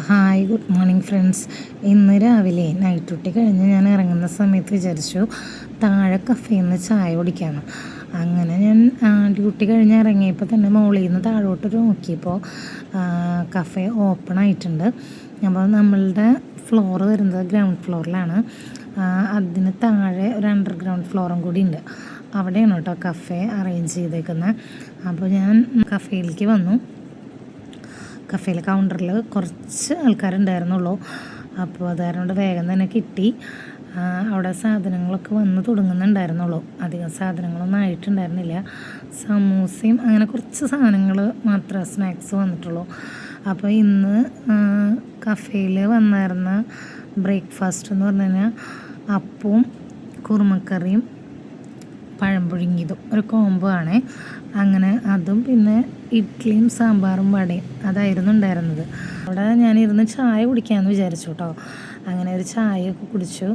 Hi, good morning friends. ഇന്ന് രാവിലെ night duty കഴിഞ്ഞ് ഞാൻ ഇറങ്ങുന്ന സമയത്ത് വിചാരിച്ചു താഴെ കഫേയിൽ നിന്ന് ചായ കുടിക്കാമെന്ന്. അങ്ങനെ ഞാൻ ഡ്യൂട്ടി കഴിഞ്ഞ് ഇറങ്ങിയപ്പോൾ തന്നെ മുകളിൽ നിന്ന് താഴോട്ട് നോക്കിയപ്പോൾ കഫേ ഓപ്പൺ ആയിട്ടുണ്ട്. അപ്പോൾ നമ്മളുടെ ഫ്ലോർ വരുന്നത് ഗ്രൗണ്ട് ഫ്ലോറിലാണ്. അതിന് താഴെ ഒരു അണ്ടർഗ്രൗണ്ട് ഫ്ലോറും കൂടി ഉണ്ട്. അവിടെയാണ് കേട്ടോ കഫേ അറേഞ്ച് ചെയ്തേക്കുന്നത്. അപ്പോൾ ഞാൻ കഫേയിലേക്ക് വന്നു. കഫേയിലെ കൗണ്ടറിൽ കുറച്ച് ആൾക്കാരുണ്ടായിരുന്നുള്ളൂ. അപ്പോൾ അതുകൊണ്ട് വേഗം തന്നെ കിട്ടി. അവിടെ സാധനങ്ങളൊക്കെ വന്ന് തുടങ്ങുന്നുണ്ടായിരുന്നുള്ളൂ. അധികം സാധനങ്ങളൊന്നും ആയിട്ടുണ്ടായിരുന്നില്ല. സമൂസയും അങ്ങനെ കുറച്ച് സാധനങ്ങൾ മാത്രമേ സ്നാക്സ് വന്നിട്ടുള്ളൂ. അപ്പോൾ ഇന്ന് കഫേയിൽ വന്നിരുന്ന ബ്രേക്ക്ഫാസ്റ്റ് എന്ന് പറഞ്ഞു കഴിഞ്ഞാൽ അപ്പവും കുറുമക്കറിയും പഴം പുഴുങ്ങിയതും ഒരു കോംബോ ആണ്. അങ്ങനെ അതും പിന്നെ ഇഡ്ഡലിയും സാമ്പാറും വടയും അതായിരുന്നു ഉണ്ടായിരുന്നത്. അവിടെ ഞാനിരുന്ന് ചായ കുടിക്കാമെന്ന് വിചാരിച്ചു കേട്ടോ. അങ്ങനെ ഒരു ചായയൊക്കെ കുടിച്ചു.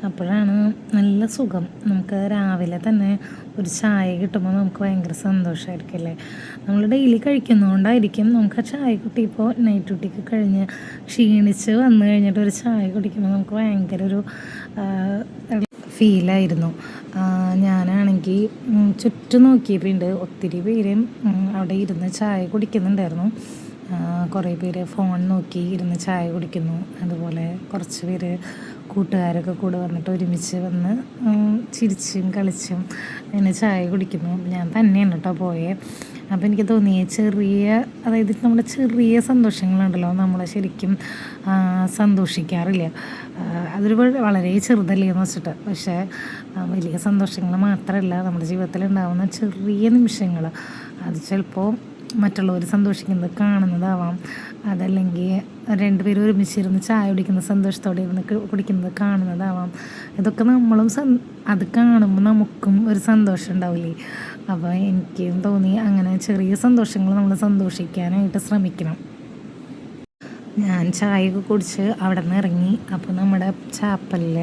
അപ്പോഴാണ് നല്ല സുഖം. നമുക്ക് രാവിലെ തന്നെ ഒരു ചായ കിട്ടുമ്പോൾ നമുക്ക് ഭയങ്കര സന്തോഷമായിരിക്കില്ലേ. നമ്മൾ ഡെയിലി കഴിക്കുന്നതുകൊണ്ടായിരിക്കും നമുക്ക് ആ ചായ കിട്ടിയപ്പോൾ നൈറ്റ് ഡ്യൂട്ടിക്ക് കഴിഞ്ഞ് ക്ഷീണിച്ച് വന്നു കഴിഞ്ഞിട്ട് ഒരു ചായ കുടിക്കുമ്പോൾ നമുക്ക് ഭയങ്കര ഒരു ഫീലായിരുന്നു. ഞാനാണെങ്കിൽ ചുറ്റും നോക്കിയപ്പോൾ ഒത്തിരി പേരും അവിടെ ഇരുന്ന് ചായ കുടിക്കുന്നുണ്ടായിരുന്നു. കുറേ പേര് ഫോൺ നോക്കി ഇരുന്ന് ചായ കുടിക്കുന്നു. അതുപോലെ കുറച്ച് പേര് കൂട്ടുകാരൊക്കെ കൂടെ വന്നിട്ട് ഒരുമിച്ച് വന്ന് ചിരിച്ചും കളിച്ചും അങ്ങനെ ചായ കുടിക്കുന്നു. ഞാൻ തന്നെയാണ് കേട്ടോ പോയത്. അപ്പോൾ എനിക്ക് തോന്നിയ അതായത് നമ്മുടെ ചെറിയ സന്തോഷങ്ങളുണ്ടല്ലോ, നമ്മളെ ശരിക്കും സന്തോഷിക്കാറില്ല. അതൊരു വളരെ ചെറുതല്ലേ എന്ന് വെച്ചിട്ട്. പക്ഷേ വലിയ സന്തോഷങ്ങൾ മാത്രമല്ല, നമ്മുടെ ജീവിതത്തിൽ ഉണ്ടാകുന്ന ചെറിയ നിമിഷങ്ങൾ, അത് ചിലപ്പോൾ മറ്റുള്ളവർ സന്തോഷിക്കുന്നത് കാണുന്നതാവാം, അതല്ലെങ്കിൽ രണ്ടുപേരും ഒരുമിച്ചിരുന്ന് ചായ കുടിക്കുന്ന സന്തോഷത്തോടെ ഇരുന്ന് കുടിക്കുന്നത് കാണുന്നതാവാം. ഇതൊക്കെ നമ്മളും അത് കാണുമ്പോൾ നമുക്കും ഒരു സന്തോഷം ഉണ്ടാവില്ലേ. അപ്പോൾ എനിക്കും തോന്നി അങ്ങനെ ചെറിയ സന്തോഷങ്ങൾ നമ്മൾ സന്തോഷിക്കാനായിട്ട് ശ്രമിക്കണം. ഞാൻ ചായയൊക്കെ കുടിച്ച് അവിടെ നിന്ന് ഇറങ്ങി. അപ്പോൾ നമ്മുടെ ചാപ്പലിൽ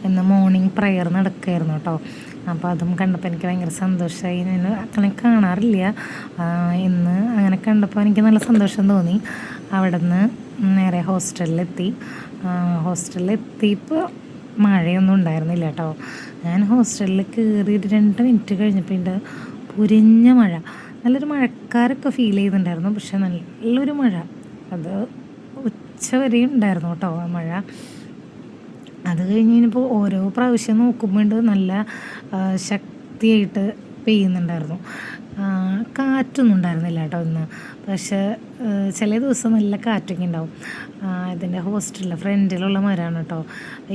ഇന്ന് മോർണിംഗ് പ്രയർ നടക്കുമായിരുന്നു കേട്ടോ. അപ്പോൾ അതും കണ്ടപ്പോൾ എനിക്ക് ഭയങ്കര സന്തോഷമായി. ഞാൻ അങ്ങനെ കാണാറില്ല. ഇന്ന് അങ്ങനെ കണ്ടപ്പോൾ എനിക്ക് നല്ല സന്തോഷം തോന്നി. അവിടെ നിന്ന് നേരെ ഹോസ്റ്റലിലെത്തി. ഹോസ്റ്റലിലെത്തിയപ്പോൾ മഴയൊന്നും ഉണ്ടായിരുന്നില്ല കേട്ടോ. ഞാൻ ഹോസ്റ്റലിൽ കയറിയിട്ട് 2 മിനിറ്റ് കഴിഞ്ഞപ്പോൾ പൊരിഞ്ഞ മഴ, നല്ലൊരു മഴക്കാരൊക്കെ ഫീൽ ചെയ്യുന്നുണ്ടായിരുന്നു. പക്ഷെ നല്ലൊരു മഴ, അത് ഉച്ച വരെയും ഉണ്ടായിരുന്നു കേട്ടോ ആ മഴ. അത് കഴിഞ്ഞപ്പോൾ ഓരോ പ്രാവശ്യം നോക്കുമ്പോൾ നല്ല ശക്തിയായിട്ട് പെയ്യുന്നുണ്ടായിരുന്നു. കാറ്റൊന്നും ഉണ്ടായിരുന്നില്ല കേട്ടോ ഇന്ന്. പക്ഷേ ചില ദിവസം നല്ല കാറ്റൊക്കെ ഉണ്ടാവും. ഇതിൻ്റെ ഹോസ്റ്റലിലെ ഫ്രണ്ടിലുള്ള മരമാണ് കേട്ടോ.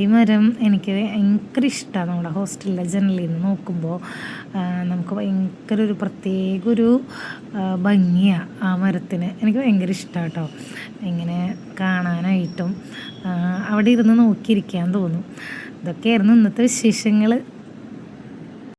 ഈ മരം എനിക്ക് ഭയങ്കര ഇഷ്ടമാണ്. നമ്മുടെ ഹോസ്റ്റലിലെ ജനലിൽ നിന്ന് നോക്കുമ്പോൾ നമുക്ക് ഭയങ്കര ഒരു പ്രത്യേക ഒരു ഭംഗിയാണ് ആ മരത്തിന്. എനിക്ക് ഭയങ്കര ഇഷ്ടമാണ് കേട്ടോ. ഇങ്ങനെ കാണാനായിട്ടും അവിടെ ഇരുന്ന് നോക്കിയിരിക്കാൻ തോന്നും. ഇതൊക്കെയായിരുന്നു ഇന്നത്തെ വിശേഷങ്ങൾ.